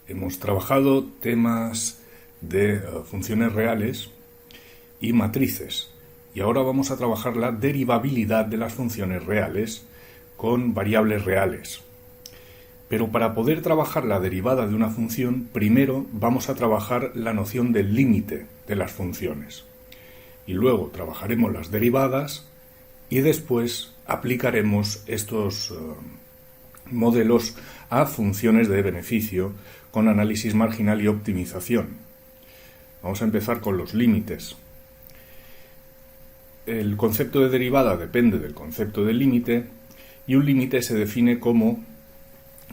Hemos trabajado temas de funciones reales y matrices, y ahora vamos a trabajar la derivabilidad de las funciones reales con variables reales. Pero para poder trabajar la derivada de una función, primero vamos a trabajar la noción del límite de las funciones. Y luego trabajaremos las derivadas y después aplicaremos estos modelos a funciones de beneficio con análisis marginal y optimización. Vamos a empezar con los límites. El concepto de derivada depende del concepto de límite, y un límite se define como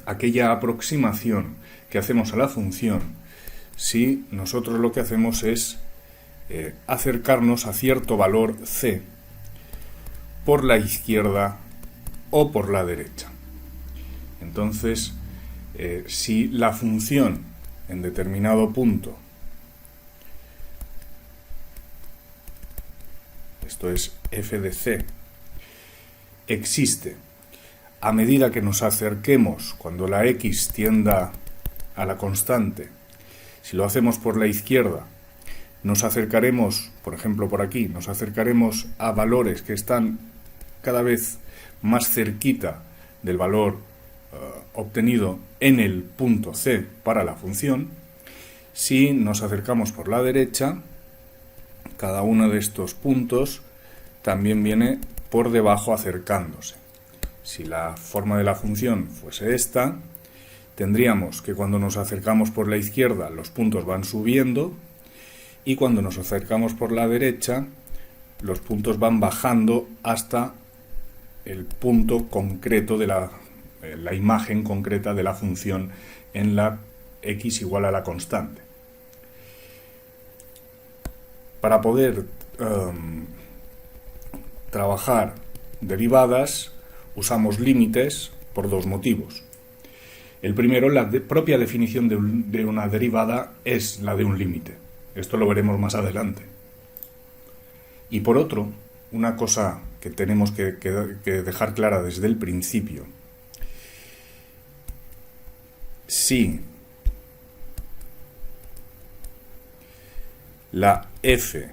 aquella aproximación que hacemos a la función si nosotros lo que hacemos es acercarnos a cierto valor c por la izquierda o por la derecha. Entonces, si la función en determinado punto, esto es f de c, existe a medida que nos acerquemos cuando la x tienda a la constante, si lo hacemos por la izquierda, nos acercaremos, por ejemplo por aquí, nos acercaremos a valores que están cada vez más cerquita del valor obtenido en el punto C para la función. Si nos acercamos por la derecha, cada uno de estos puntos también viene por debajo acercándose. Si la forma de la función fuese esta, tendríamos que cuando nos acercamos por la izquierda los puntos van subiendo, y cuando nos acercamos por la derecha los puntos van bajando hasta el punto concreto de la imagen concreta de la función en la x igual a la constante. Para poder trabajar derivadas usamos límites por dos motivos. El primero, la propia definición de una derivada es la de un límite. Esto lo veremos más adelante. Y por otro, una cosa que tenemos que dejar clara desde el principio: si la f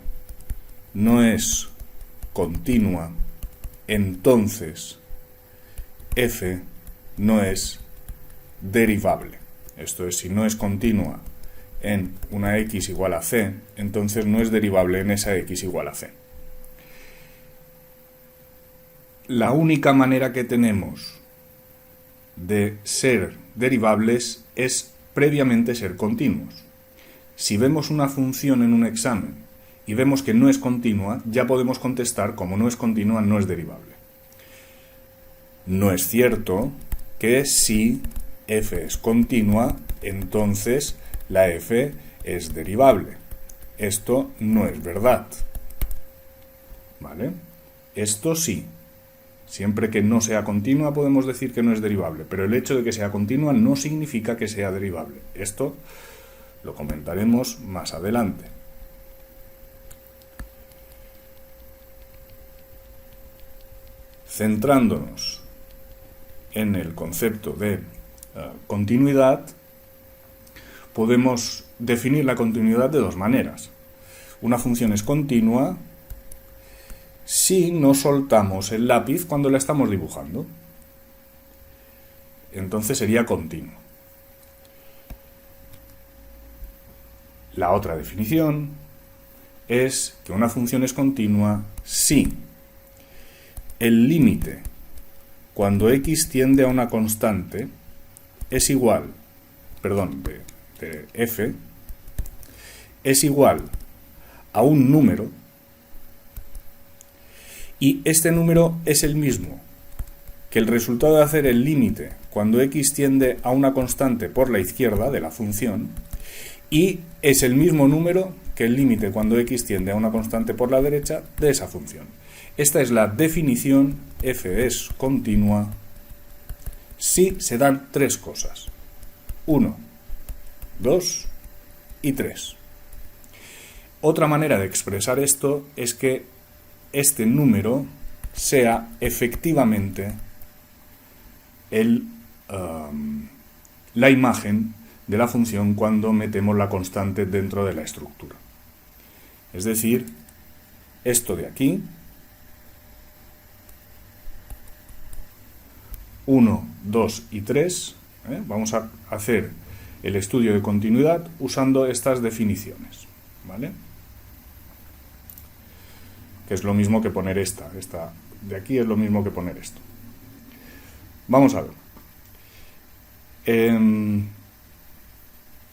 no es continua, entonces f no es derivable. Esto es, si no es continua en una x igual a c, entonces no es derivable en esa x igual a c. La única manera que tenemos de ser derivables es previamente ser continuos. Si vemos una función en un examen y vemos que no es continua, ya podemos contestar como no es continua, no es derivable. No es cierto que si f es continua, entonces la f es derivable. Esto no es verdad. ¿Vale? Esto sí. Siempre que no sea continua podemos decir que no es derivable, pero el hecho de que sea continua no significa que sea derivable. Esto lo comentaremos más adelante. Centrándonos en el concepto de continuidad, podemos definir la continuidad de dos maneras. Una función es continua si no soltamos el lápiz cuando la estamos dibujando. Entonces sería continua. La otra definición es que una función es continua si el límite cuando x tiende a una constante es igual, de f, es igual a un número, y este número es el mismo que el resultado de hacer el límite cuando x tiende a una constante por la izquierda de la función, y es el mismo número que el límite cuando x tiende a una constante por la derecha de esa función. Esta es la definición: f es continua si se dan tres cosas: 1, 2 y 3. Otra manera de expresar esto es que este número sea efectivamente la imagen de la función cuando metemos la constante dentro de la estructura. Es decir, esto de aquí, 1, 2 y 3, vamos a hacer el estudio de continuidad usando estas definiciones, ¿vale? Que es lo mismo que poner esta de aquí es lo mismo que poner esto. Vamos a ver.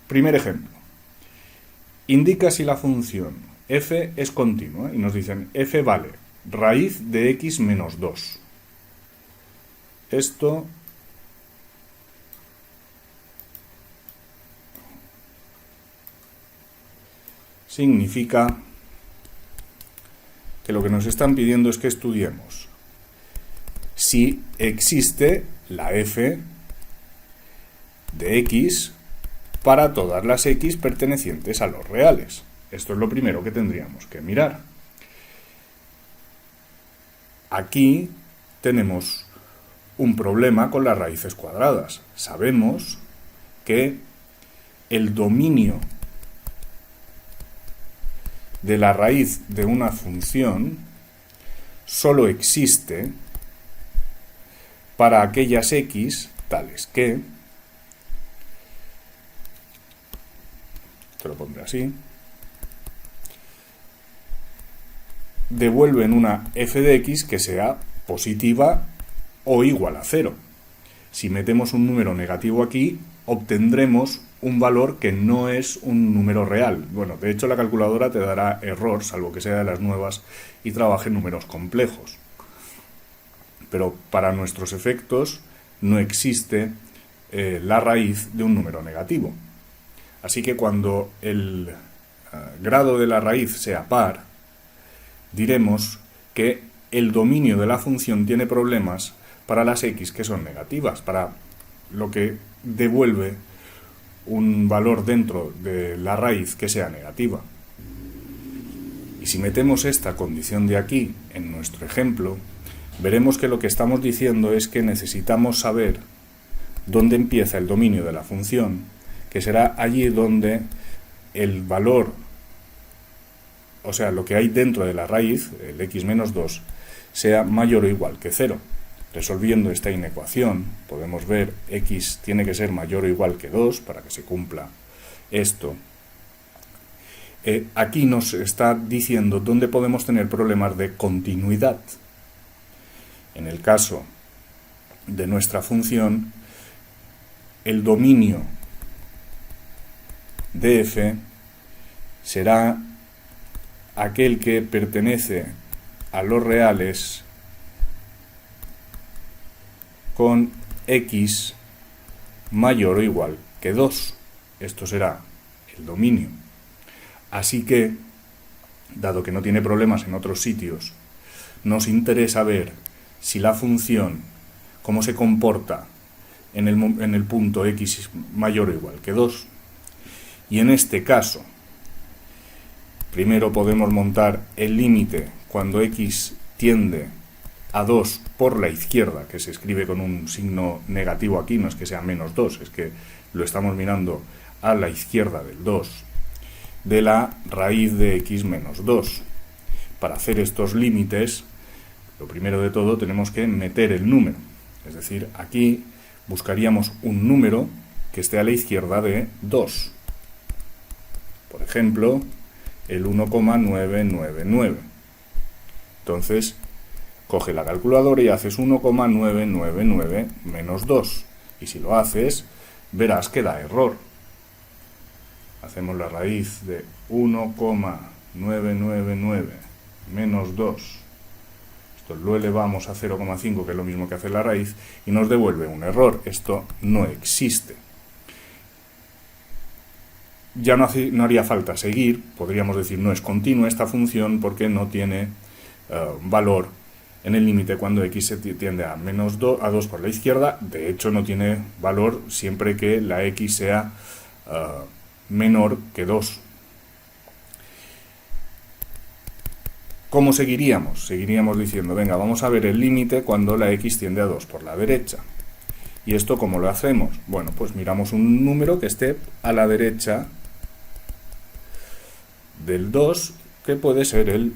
Primer ejemplo. Indica si la función f es continua y nos dicen f vale raíz de x menos 2. Esto significa que lo que nos están pidiendo es que estudiemos si existe la f de x para todas las x pertenecientes a los reales. Esto es lo primero que tendríamos que mirar. Aquí tenemos un problema con las raíces cuadradas. Sabemos que el dominio de la raíz de una función solo existe para aquellas x tales que, te lo pondré así, devuelven una f de x que sea positiva o igual a 0. Si metemos un número negativo aquí, obtendremos un valor que no es un número real. Bueno, de hecho la calculadora te dará error, salvo que sea de las nuevas y trabaje en números complejos. Pero para nuestros efectos no existe la raíz de un número negativo. Así que cuando el grado de la raíz sea par, diremos que el dominio de la función tiene problemas para las x que son negativas, para lo que devuelve un valor dentro de la raíz que sea negativa. Y si metemos esta condición de aquí en nuestro ejemplo, veremos que lo que estamos diciendo es que necesitamos saber dónde empieza el dominio de la función, que será allí donde el valor, o sea, lo que hay dentro de la raíz, el x menos 2, sea mayor o igual que 0. Resolviendo esta inecuación, podemos ver x tiene que ser mayor o igual que 2 para que se cumpla esto. Aquí nos está diciendo dónde podemos tener problemas de continuidad. En el caso de nuestra función, el dominio de f será aquel que pertenece a los reales con x mayor o igual que 2. Esto será el dominio. Así que, dado que no tiene problemas en otros sitios, nos interesa ver si la función, cómo se comporta en el punto x mayor o igual que 2. Y en este caso, primero podemos montar el límite cuando x tiende a 2 por la izquierda, que se escribe con un signo negativo aquí, no es que sea menos 2, es que lo estamos mirando a la izquierda del 2, de la raíz de x menos 2. Para hacer estos límites, lo primero de todo tenemos que meter el número, es decir, aquí buscaríamos un número que esté a la izquierda de 2. Por ejemplo, el 1,999. Entonces, coge la calculadora y haces 1,999 menos 2. Y si lo haces, verás que da error. Hacemos la raíz de 1,999 menos 2. Esto lo elevamos a 0,5, que es lo mismo que hacer la raíz, y nos devuelve un error. Esto no existe. Ya no haría falta seguir, podríamos decir no es continua esta función porque no tiene valor en el límite cuando x se tiende a menos 2, a 2 por la izquierda. De hecho no tiene valor siempre que la x sea menor que 2. ¿Cómo seguiríamos? Seguiríamos diciendo, venga, vamos a ver el límite cuando la x tiende a 2 por la derecha. ¿Y esto cómo lo hacemos? Bueno, pues miramos un número que esté a la derecha del 2, que puede ser el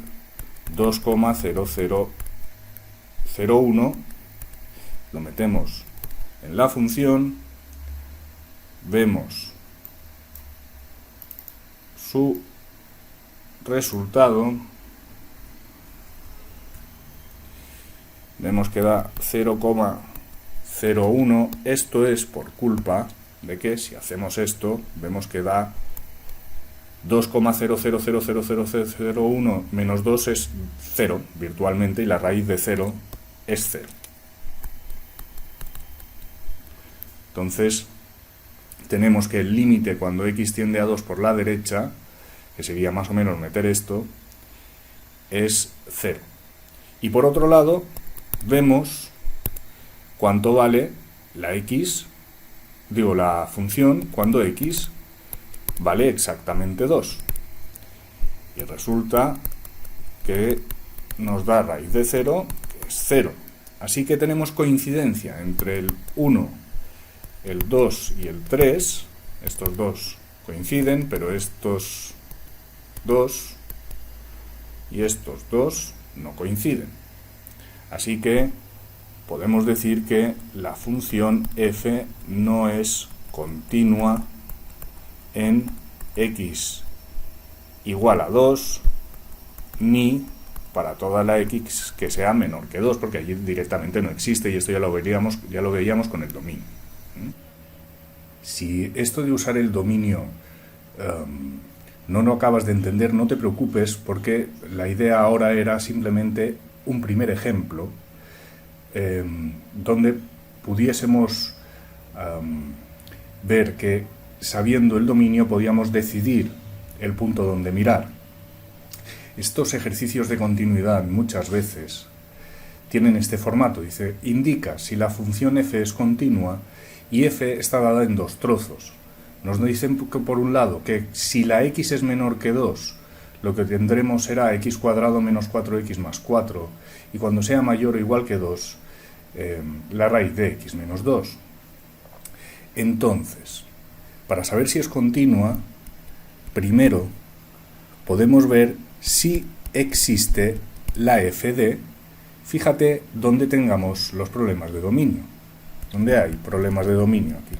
2,0001. Lo metemos en la función, vemos su resultado, vemos que da 0,01. Esto es por culpa de que si hacemos esto, vemos que da 2,000001 menos 2 es 0 virtualmente, y la raíz de 0 es 0. Entonces tenemos que el límite cuando x tiende a 2 por la derecha, que sería más o menos meter esto, es 0. Y por otro lado vemos cuánto vale la función cuando x vale exactamente 2. Y resulta que nos da raíz de 0, que es 0. Así que tenemos coincidencia entre el 1, el 2 y el 3. Estos dos coinciden, pero estos dos y estos dos no coinciden. Así que podemos decir que la función f no es continua en x igual a 2, ni para toda la x que sea menor que 2, porque allí directamente no existe, y esto ya lo veíamos con el dominio. Si esto de usar el dominio no lo acabas de entender, no te preocupes, porque la idea ahora era simplemente un primer ejemplo donde pudiésemos ver que sabiendo el dominio podíamos decidir el punto donde mirar. Estos ejercicios de continuidad muchas veces tienen este formato. Dice, indica si la función f es continua y f está dada en dos trozos. Nos dicen que por un lado que si la x es menor que 2, lo que tendremos será x cuadrado menos 4x más 4, y cuando sea mayor o igual que 2, la raíz de x menos 2. Entonces, para saber si es continua, primero podemos ver si existe la f de, fíjate dónde tengamos los problemas de dominio. ¿Dónde hay problemas de dominio aquí?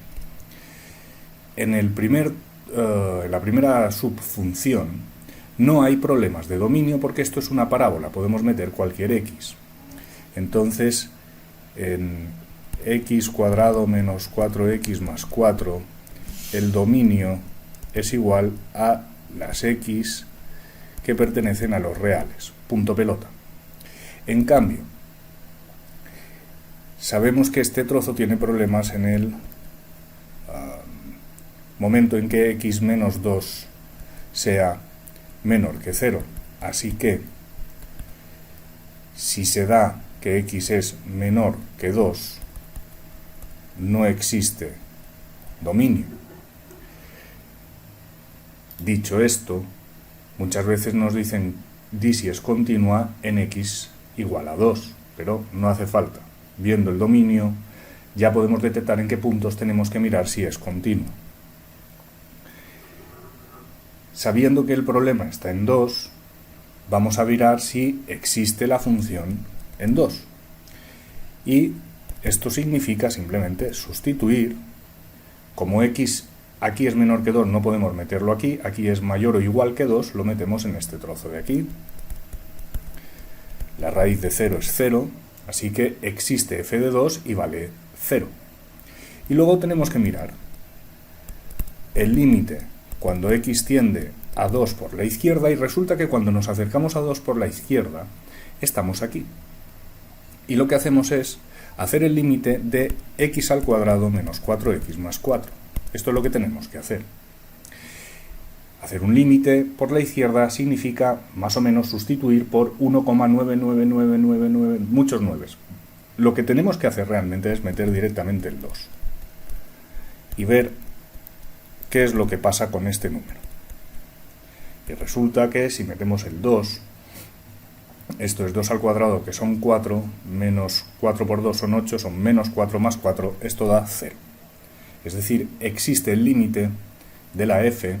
En la primera subfunción no hay problemas de dominio porque esto es una parábola, podemos meter cualquier x. Entonces, en x cuadrado menos 4x más 4, el dominio es igual a las x que pertenecen a los reales. Punto pelota. En cambio, sabemos que este trozo tiene problemas en el momento en que x menos 2 sea menor que 0. Así que, si se da que x es menor que 2, no existe dominio. Dicho esto, muchas veces nos dicen di si es continua en x igual a 2, pero no hace falta. Viendo el dominio, ya podemos detectar en qué puntos tenemos que mirar si es continua. Sabiendo que el problema está en 2, vamos a mirar si existe la función en 2. Y esto significa simplemente sustituir, como x aquí es menor que 2, no podemos meterlo aquí, aquí es mayor o igual que 2, lo metemos en este trozo de aquí. La raíz de 0 es 0, así que existe f de 2 y vale 0. Y luego tenemos que mirar el límite cuando x tiende a 2 por la izquierda, y resulta que cuando nos acercamos a 2 por la izquierda, estamos aquí. Y lo que hacemos es hacer el límite de x al cuadrado menos 4x más 4. Esto es lo que tenemos que hacer. Hacer un límite por la izquierda significa más o menos sustituir por 1,99999, muchos 9. Lo que tenemos que hacer realmente es meter directamente el 2 y ver qué es lo que pasa con este número. Y resulta que si metemos el 2, Esto es 2 al cuadrado, que son 4, menos 4 por 2 son 8, son menos 4 más 4, esto da 0. Es decir, existe el límite de la f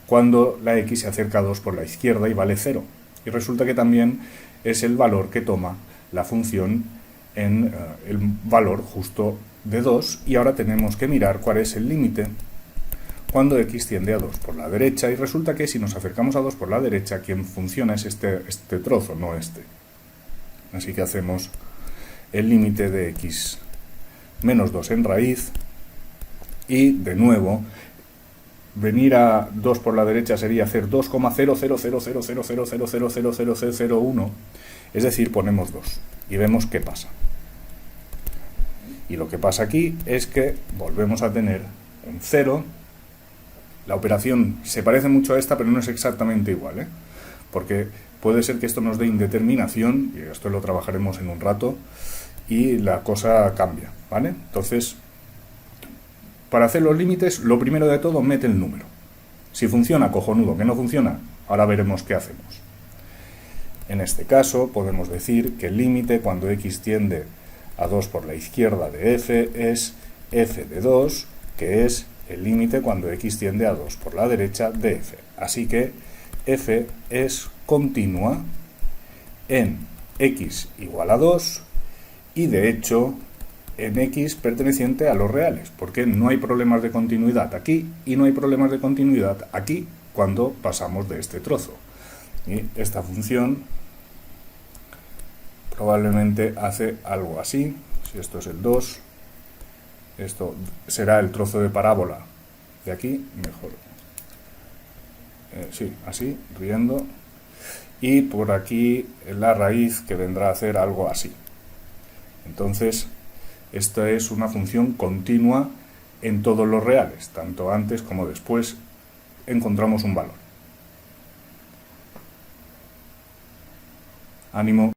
cuando la x se acerca a 2 por la izquierda y vale 0. Y resulta que también es el valor que toma la función en el valor justo de 2, y ahora tenemos que mirar cuál es el límite cuando x tiende a 2 por la derecha, y resulta que si nos acercamos a 2 por la derecha, quien funciona es este trozo, no este. Así que hacemos el límite de x menos 2 en raíz, y de nuevo, venir a 2 por la derecha sería hacer 2,0000000000001, es decir, ponemos 2 y vemos qué pasa. Y lo que pasa aquí es que volvemos a tener un 0. La operación se parece mucho a esta, pero no es exactamente igual, porque puede ser que esto nos dé indeterminación, y esto lo trabajaremos en un rato, y la cosa cambia, ¿vale? Entonces, para hacer los límites, lo primero de todo, mete el número. Si funciona, cojonudo. Que no funciona, ahora veremos qué hacemos. En este caso, podemos decir que el límite cuando x tiende a 2 por la izquierda de f es f de 2, que es el límite cuando x tiende a 2 por la derecha de f. Así que f es continua en x igual a 2 y de hecho en x perteneciente a los reales, porque no hay problemas de continuidad aquí y no hay problemas de continuidad aquí cuando pasamos de este trozo. Y esta función probablemente hace algo así. Si esto es el 2, esto será el trozo de parábola de aquí, mejor. Sí, así, riendo. Y por aquí la raíz, que vendrá a hacer algo así. Entonces, esta es una función continua en todos los reales, tanto antes como después encontramos un valor. Ánimo.